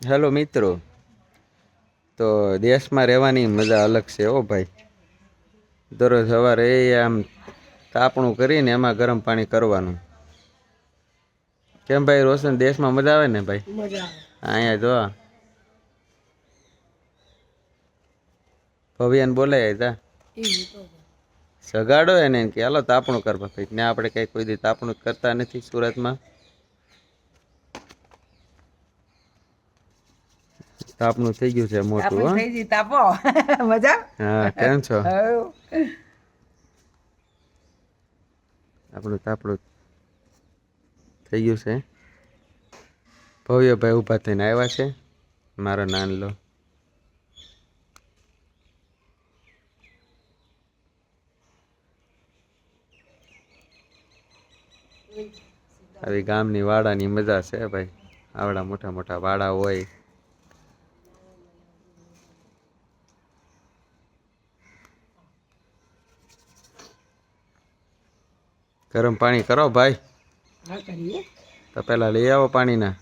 Hello મિત્રો, તો દેશમાં રહેવાની મજા અલગ છે હો ભાઈ. દરરોજ સવારે આમ તાપણું કરીને એમાં ગરમ પાણી કરવાનું. કેમ ભાઈ રોશન, દેશમાં મજા આવે ને ભાઈ? મજા અહીંયા જો ભવ્યાને બોલાય તા આવે. સગાડો એને કે હાલો તાપણું કરવા. ભાઈ ને આપણે કઈ કોઈ દી તાપણું કરતા નથી સુરતમાં. તાપણું થઈ ગયું છે મોટું. આપણે હો થઈ ગઈ તાપો મજા. હા, કેમ છો? હવ આપણું તાપણું થઈ ગયું છે. ભવ્યભાઈ ઊભા થઈને આવ્યા છે, મારો નાનલો. આવી ગામની વાડાની મજા છે ભાઈ. આવડા મોટા મોટા વાડા હોય. ગરમ પાણી કરો ભાઈ. હા કરીએ. તો પેલા લઈ આવો પાણીના.